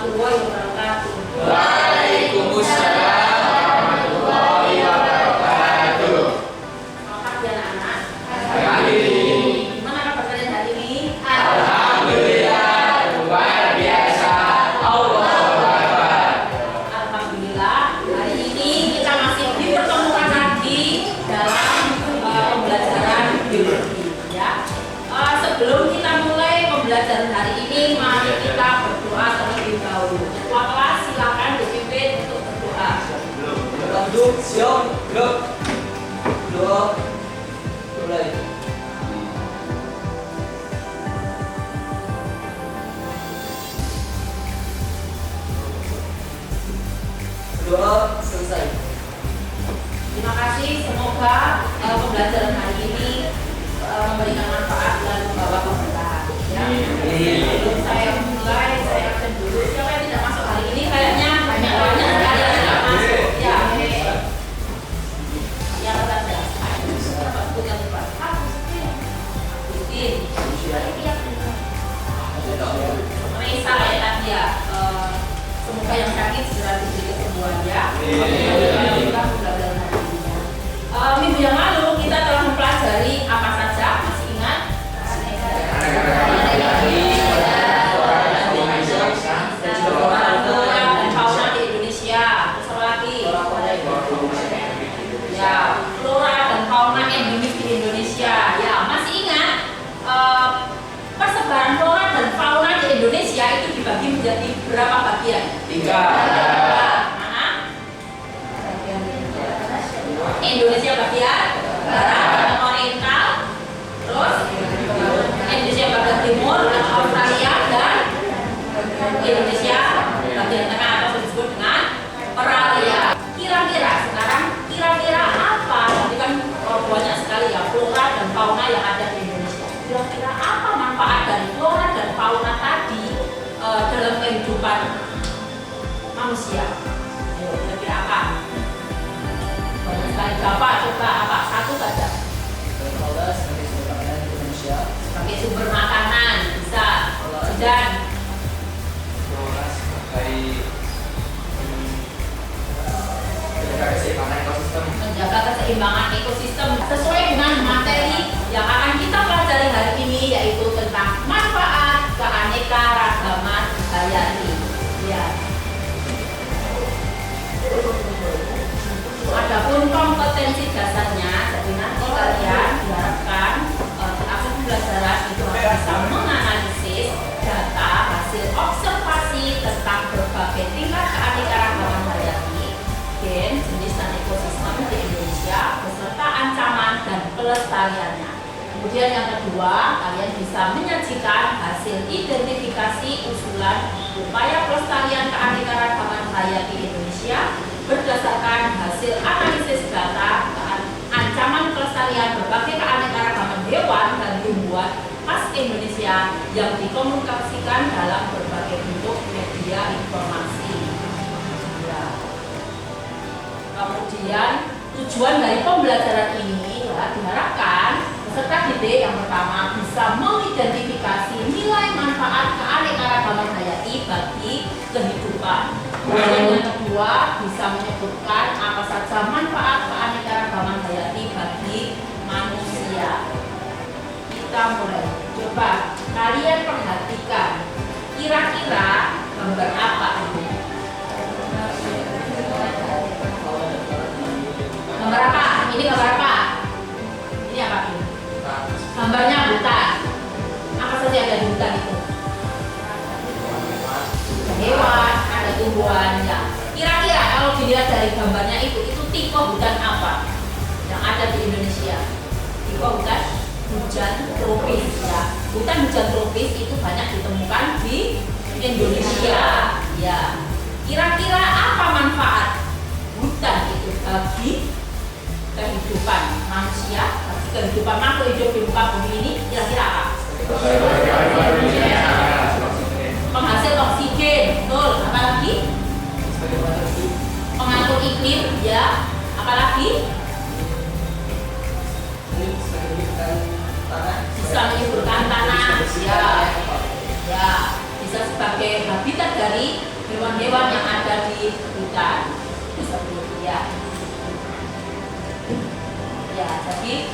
warahmatullahi wabarakatuh. Waalaikumsalam warahmatullahi wabarakatuh. Selamat pagi anak-anak. Gimana kabar kalian hari ini? Alhamdulillah, luar biasa. Allahu Akbar. Alhamdulillah, hari ini kita masih dipertemukan lagi dalam pembelajaran biologi. Ya. Sebelum kita mulai pembelajaran hari ini, mari kita berdoa terlebih dahulu. Ketua kelas silakan dipimpin untuk berdoa. Lanjut, siap, gerak. Doa. Mulai. Doa selesai. Terima kasih, semoga pembelajaran hari ini memberikan manfaat dan membawa keberkahan. Ya. Sebelum saya mulai, saya absen dulu. Siapa yang tidak masuk hari ini? Kayaknya banyak sekali yang tidak masuk. Ya. Yang ketiga, aku yang lupa. Agustin. Reza ya tadi ya. Semoga yang sakit segera diberi kesembuhan ya. Alhamdulillah pembelajaran hari ini. Minggu yang lalu kita telah mempelajari apa saja? Masih ingat? Flora dan fauna di Indonesia. Terus apa lagi? Ya, flora dan fauna endemis di Indonesia. Ya, masih ingat? Persebaran flora dan fauna di Indonesia itu dibagi menjadi berapa bagian? 3. Mana? Indonesia bagian barat, oriental, terus Indonesia bagian timur, Australia, dan Indonesia bagian tengah atau disebut dengan Australia. Kira-kira sekarang, kira-kira apa? Nanti kan banyak sekali ya flora dan fauna yang ada di Indonesia. Kira-kira apa manfaat dari flora dan fauna tadi dalam kehidupan manusia? Ayo, kira-kira apa? Banyak sekali. Bapak coba apa? Satu saja. Flora sebagai sumber makanan di Indonesia. Sebagai sumber makanan bisa. Dan Flora sebagai menjaga keseimbangan ekosistem. menjaga keseimbangan ekosistem sesuai dengan materi yang akan kita pelajari hari ini, yaitu tentang manfaat keanekaragaman hayati. Ya. Adapun kompetensi dasarnya, jadi nanti kalian diharapkan di akhir pembelajaran itu bisa menganalisis data hasil observasi tentang berbagai tingkat keanekaragaman hayati, gen, jenis dan ekosistem di Indonesia beserta ancaman dan pelestariannya. Kemudian yang kedua, kalian bisa menyajikan hasil identifikasi usulan upaya pelestarian keanekaragaman hayati Indonesia berdasarkan hasil analisis data ancaman pelestarian berbagai keanekaragaman hewan dan tumbuhan khas Indonesia yang dikomunikasikan dalam berbagai bentuk media informasi. Ya. Kemudian tujuan dari pembelajaran ini ya, diharapkan peserta didik yang pertama bisa mengidentifikasi nilai manfaat keanekaragaman hayati bagi kehidupan. Kemudian yang kedua bisa menyebutkan apa saja manfaat keanekaragaman hayati bagi manusia. Kita mulai. Coba kalian perhatikan kira-kira gambar apa ini? Gambar apa? Ini gambar apa? Ini apa ini? Gambarnya hutan. Apa saja ada di hutan itu? Ada hewan, ada tumbuhan. Ya. Kira-kira kalau dilihat dari gambarnya itu tipe hutan apa yang ada di Indonesia? Tipe hutan hujan tropis. Ya. Hutan hujan tropis itu banyak ditemukan di Indonesia. Ya. Kira-kira apa manfaat hutan itu bagi kehidupan manusia, bagi kehidupan makhluk hidup di muka bumi ini? Kira-kira apa? Penghasil oksigen, betul. Apalagi? Pengatur iklim, ya. Apalagi? Bisa menyuburkan tanah, ya. Ya. Bisa sebagai habitat dari dari hewan-hewan yang ada di hutan. Seperti itu ya. Ya, jadi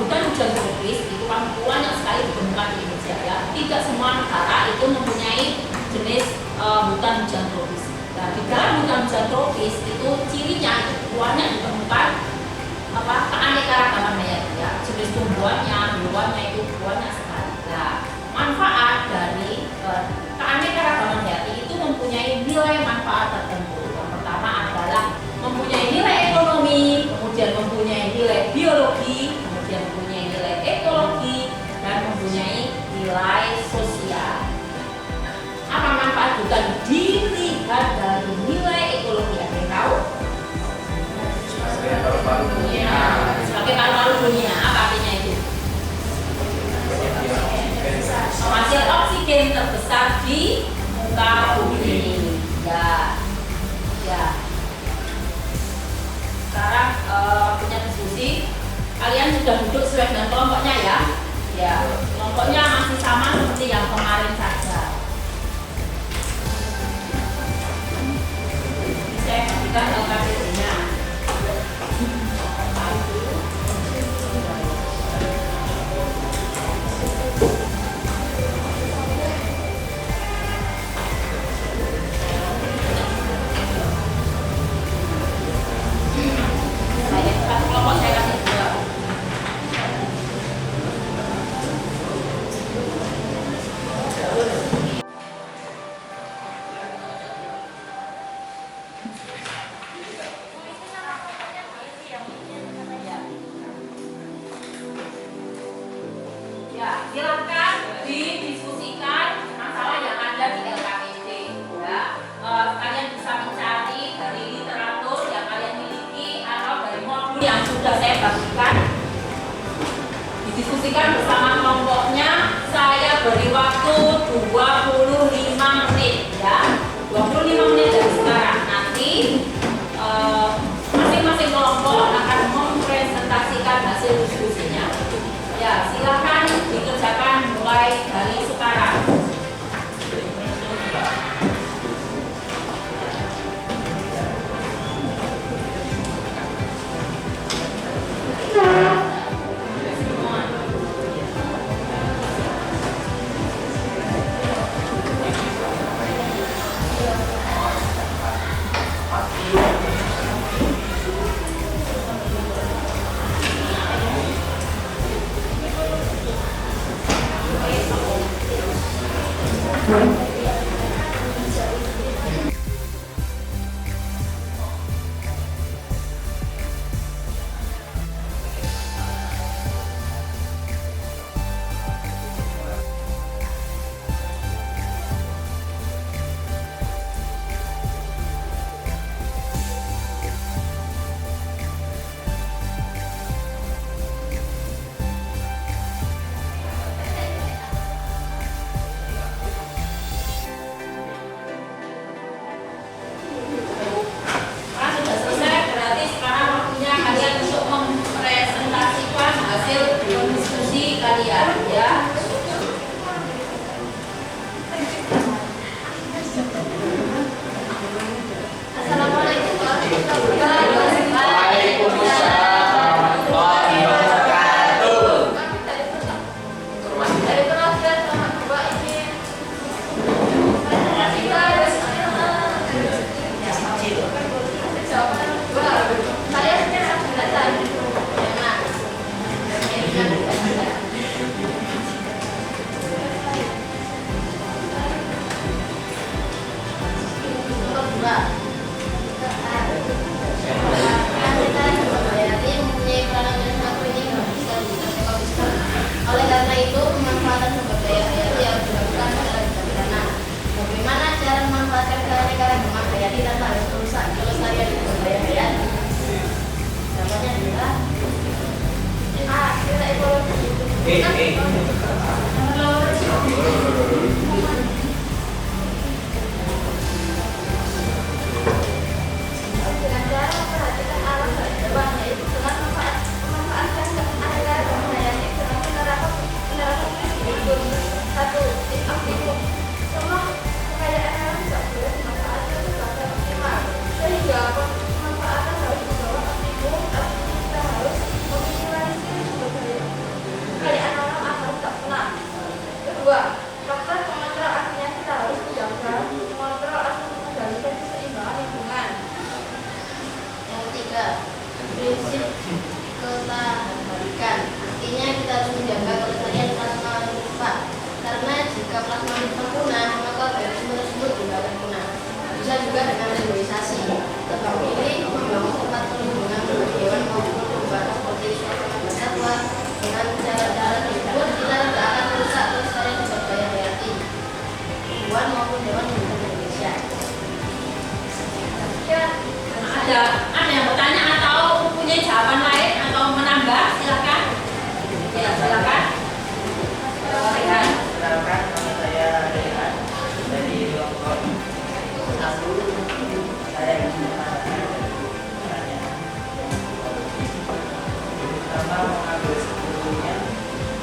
hutan hujan tropis itu kan banyak sekali ditemukan di Indonesia ya. Tidak semua negara itu mempunyai jenis hutan hujan tropis. Nah, di dalam hutan hujan tropis itu cirinya itu banyak ditemukan keanekaragaman hayati ya. Jenis tumbuhannya, hewannya itu banyak sekali. Nah, manfaat dari keanekaragaman hayati itu mempunyai nilai manfaat tertentu. Yang pertama adalah mempunyai nilai ekonomi, kemudian mempunyai nilai biologi, kemudian mempunyai nilai ekologi, dan mempunyai nilai sosial. Apa manfaat hutan dilihat dari nilai ekologi? Ada yang tahu? Sebagai paru-paru dunia, apa artinya itu? Penghasil oksigen terbesar di muka bumi. Ya, ya. Sekarang punya diskusi. Kalian sudah duduk sesuai dengan kelompoknya ya? Ya, kelompoknya masih sama seperti yang kemarin saja. Saya berikan LKPD-nya. Satu kelompok saya kasih dua. Ya, silakan didiskusikan masalah yang ada di LKPD. Ya, kalian bisa mencari dari literatur yang kalian miliki atau dari modul yang sudah saya bagikan. Didiskusikan bersama kelompoknya. Saya beri waktu 25 menit ya. 25 menit dari sekarang. Nanti masing-masing kelompok akan mempresentasikan hasil diskusinya. Ya, silakan dikerjakan mulai dari sekarang. Satu, aktif semua kekayaan alam nggak boleh prinsip ketelambatan. Artinya kita harus menjaga kelestarian plasma nutfa. Karena jika plasma nutfa punah, maka organisme tersebut juga akan punah. Bisa juga dengan reboisasi. Tebang pilih membangun tempat perlindungan bagi hewan maupun tumbuhan seperti suatu satwa. Dengan cara-cara tersebut kita tidak akan merusak kelestarian sumber daya hayati tumbuhan maupun hewan di Indonesia. Ada yang bertanya atau mempunyai jawaban lain atau menambah? Silakan. Ya, silakan. Rehan. Perkenalkan, nama saya Rehan dari kelompok 1. Saya ingin mengatakan pertama mengambil sebelumnya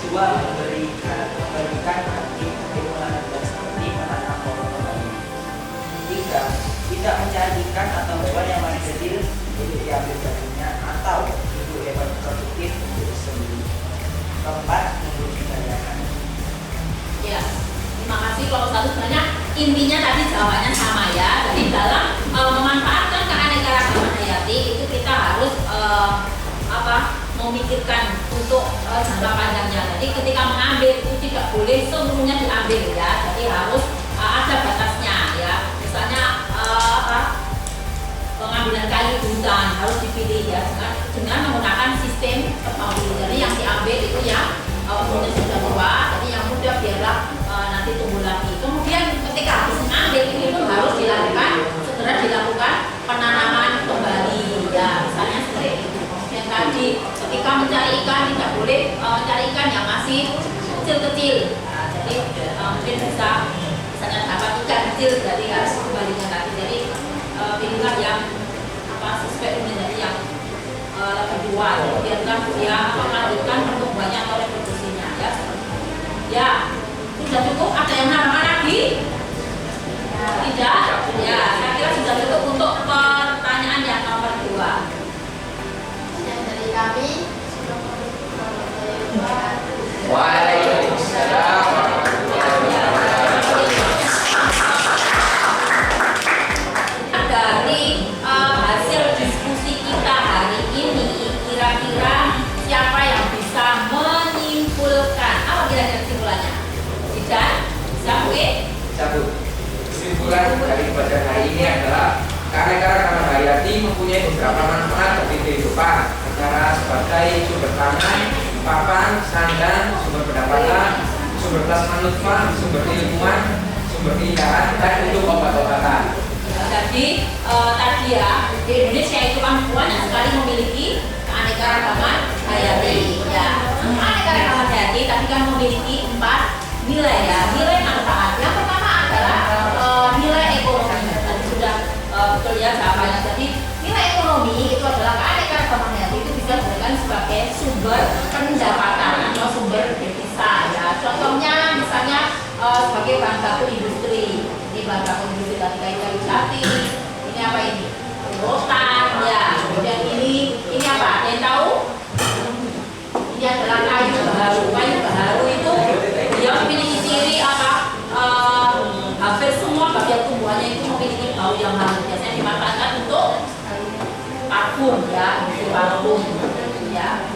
Sua memberikan arti kesimpulan seperti menanam pohon kembali. 3. Tidak mencari ikan atau hewan yang masih kecil untuk diambil dagingnya atau untuk hewan produktif untuk disembelih. 4. Membudidayakan. Ya, terima kasih. Kalau satu sebenarnya intinya tadi jawabannya sama ya. Jadi dalam memanfaatkan keanekaragaman hayati itu kita harus memikirkan untuk jangka panjangnya. Jadi ketika mengambil itu tidak boleh seluruhnya diambil ya. Jadi harus ada batasnya ya. Misalnya pengambilan kayu di hutan harus dipilih ya dengan menggunakan sistem tebang pilih. Jadi yang diambil itu yang umurnya sudah tua, jadi yang muda biarlah nanti tumbuh lagi. Kemudian ketika habis mengambil itu harus segera dilakukan penanaman kembali ya, misalnya seperti itu. Kemudian tadi ketika mencari ikan tidak boleh mencari ikan yang masih kecil-kecil. Nah, jadi mungkin bisa misalnya dapat ikan kecil, jadi harus kembalikan lagi. Jadi pilihlah yang sesuai dengan dari yang lebih tua, jadi biarkan dia melanjutkan pertumbuhannya atau reproduksinya ya. Ya, sudah cukup. Ada yang menambahkan lagi? Tidak? Ya, saya kira sudah cukup untuk pertanyaan yang nomor 2. Yang dari kami, Waalaikumsalam warahmatullahi wabarakatuh. Dari hasil diskusi kita hari ini, kira-kira siapa yang bisa menyimpulkan? Apa kira-kira kesimpulannya? Tidak? Bisa mungkin? Satu, kesimpulan dari pelajaran hari ini adalah keanekaragaman hayati mempunyai beberapa manfaat bagi kehidupan, antara sebagai sumber pangan, papan, sandang, sumber pendapatan, sumber plasma nutfa, sumber ilmuwan, sumber keindahan, dan untuk obat-obatan. Jadi tadi ya, di Indonesia itu kan banyak sekali memiliki keanekaragaman hayati ya. Keanekaragaman hayati tapi kan memiliki 4 nilai ya, nilai manfaat. Yang pertama adalah nilai ekonomi. Tadi sudah betul ya jawabannya. Jadi nilai ekonomi itu adalah keanekaragaman hayati itu bisa digunakan sebagai sumber pendapatan atau sumber devisa ya. Contohnya misalnya sebagai bahan baku industri. Ini bahan baku industri tadi kayu jati. Ini apa ini? Rotan ya. Kemudian ini apa? Ada yang tahu? Ini adalah kayu baharu. Kayu baharu itu dia memiliki ciri apa? Hampir semua bagian tumbuhannya itu memiliki bau yang halus. Biasanya dimanfaatkan untuk parfum ya, untuk parfum ya.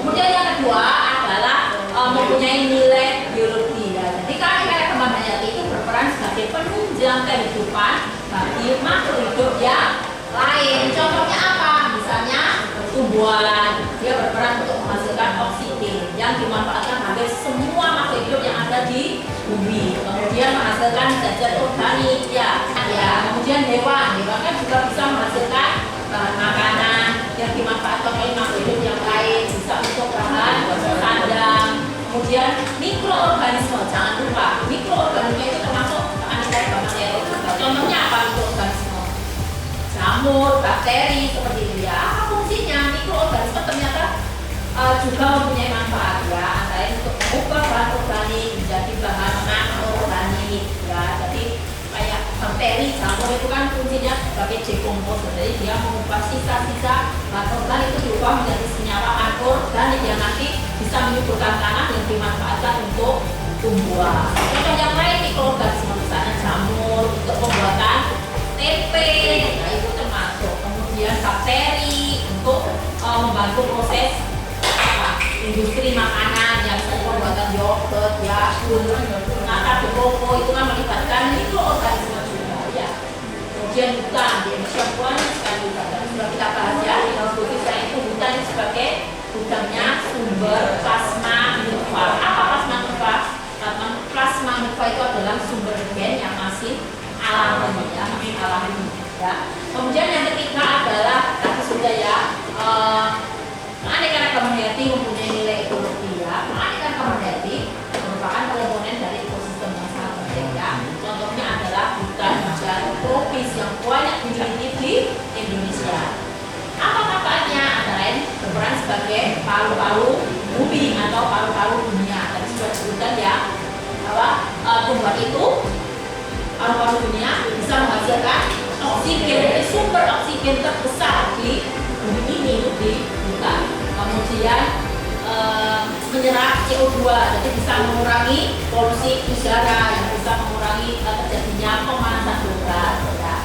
Kemudian yang kedua adalah mempunyai nilai biologi ya. Jadi keanekaragaman hayati itu berperan sebagai penunjang kehidupan bagi makhluk hidup yang lain. Contohnya apa? Misalnya tumbuhan, dia berperan untuk menghasilkan oksigen yang dimanfaatkan hampir semua makhluk hidup yang ada di bumi. Kemudian menghasilkan zat-zat organik ya. Kemudian hewan kan juga bisa menghasilkan bahan makanan yang dimanfaatkan oleh makhluk hidup yang lain, bisa untuk bahan sandang. Kemudian mikroorganisme, jangan lupa mikroorganisme itu termasuk keanekaragaman hayati juga. Contohnya apa mikroorganisme? Jamur, bakteri seperti itu ya. Apa fungsinya? Mikroorganisme ternyata juga mempunyai manfaat ya, antara untuk mengubah bahan organik menjadi bahan anorganik ya. Jadi kayak bakteri, jamur itu kan fungsinya sebagai dekomposer. Jadi dia mengubah sisa-sisa bahan organik itu diubah menjadi senyawa anorganik yang nanti bisa menyuburkan tanah yang dimanfaatkan untuk tumbuhan. Contoh yang lain mikroorganisme misalnya jamur untuk pembuatan tempe, nah itu termasuk. Kemudian membantu proses industri makanan yang pembuatan yogurt, ya, nata de coco itu kan melibatkan mikroorganisme juga, ya. Kemudian hutan di Indonesia banyak sekali hutan. Dan sudah kita bahas ya, di Indonesia itu hutan sebagai gudangnya sumber plasma nirva. Apa plasma nirva? Plasma nirva itu adalah sumber gen yang masih alami, ya, masih alami. Ya. Kemudian yang ketiga adalah tadi sudah ya. Keanekaragaman hayati mempunyai nilai ekologi, ya. Keanekaragaman hayati merupakan komponen dari ekosistem yang sangat penting, ya. Contohnya adalah hutan dan tropis yang banyak dimiliki di Indonesia. Apa manfaatnya? Antara lain berperan sebagai paru-paru bumi atau paru-paru dunia. Tadi sudah disebutkan ya bahwa tumbuhan itu paru-paru dunia bisa menghasilkan oksigen, jadi sumber oksigen terbesar di bumi ini itu di hutan. Kemudian menyerap CO2, jadi bisa mengurangi polusi udara, yang bisa mengurangi terjadinya pemanasan global. Ya.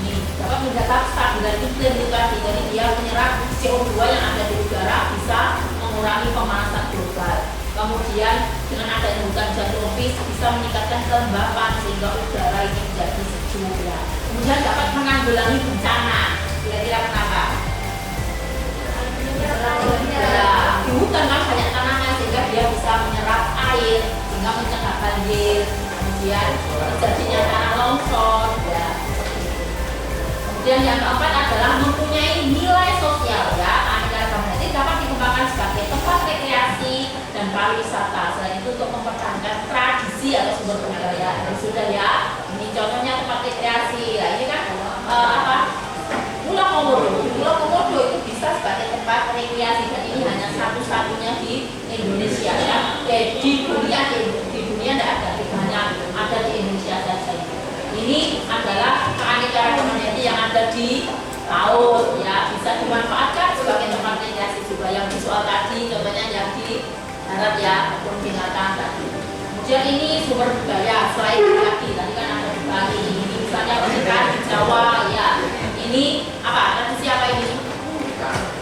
Ini dapat menjaga kestabilan iklim itu tadi, jadi dia menyerap CO2 yang ada di udara, bisa mengurangi pemanasan global. Kemudian dengan adanya hutan dan tropis bisa meningkatkan kelembapan sehingga udara ini menjadi sejuk. Ya. Kemudian dapat menanggulangi bencana. Kira-kira kenapa? Ya, di hutan kan banyak tanaman sehingga dia bisa menyerap air sehingga mencegah banjir, kemudian terjadinya tanah longsor, ya. Kemudian yang keempat adalah mempunyai nilai sosial, ya. Keanekaragaman hayati dapat dikembangkan sebagai tempat rekreasi dan pariwisata. Selain itu untuk mempertahankan tradisi atau sumber budaya. Dan sudah ya, ini contohnya tempat rekreasi. Nah, ini kan Pulau Komodo. Pulau Komodo itu bisa sebagai tempat rekreasi dan ini hanya satu-satunya di Indonesia, ya. Di dunia tidak ada, hanya ada di Indonesia saja. Ini adalah keanekaragaman hayati yang ada di laut, ya, bisa dimanfaatkan sebagai tempat rekreasi juga. Yang visual tadi contohnya yang di darat, ya, ataupun binatang tadi. Kemudian ini sumber budaya selain tadi kan ada di Bali, ini misalnya di Jawa, ya. Ini apa? Tradisi apa ini?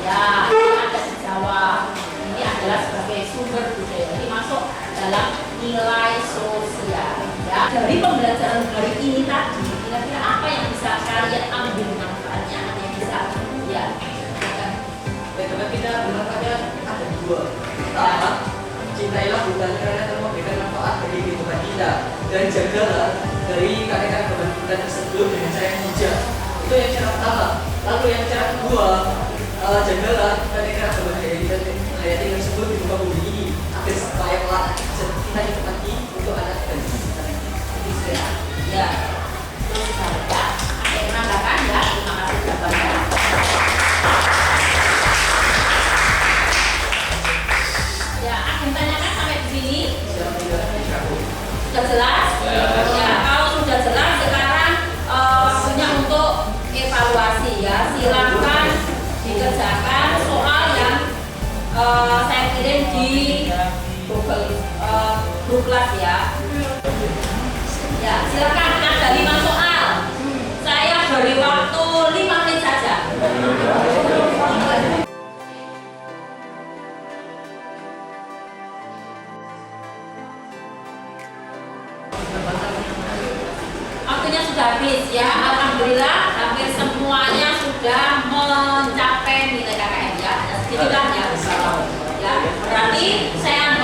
Ya, ini ada di Jawa. Ini adalah sebagai sumber budaya. Ini masuk dalam nilai sosial. Ya. Dari pembelajaran hari ini tadi, kira-kira apa yang bisa kalian ambil manfaatnya? Ada yang bisa? Ya. Teman kita manfaatnya ada dua. Pertama, cintailah hutan karena akan memberikan manfaat bagi kehidupan kita dan jagalah dari keanekaragaman hutan tersebut dengan cara yang bijak. Itu yang cara pertama. Lalu yang cara kedua, jagalah keanekaragaman hayati tersebut di muka bumi ini agar supaya kelak kita nikmati untuk anak dan kita. Ya. Terus ya. Ada yang menambahkan ya? Terima kasih jawabannya. Ya, aku tanyakan sampai di sini. Sudah jelas? Ya, kalau sudah jelas sekarang waktunya untuk evaluasi, ya. Silakan dikerjakan soal yang saya kirim di Google grup kelas, ya. Ya, silakan ada 5 soal. Saya beri waktu 5 menit saja. Waktunya sudah habis, ya. Alhamdulillah hampir semuanya sudah mencapai nilai KKM, ya. Sedikit lah, ya. Ya, berarti saya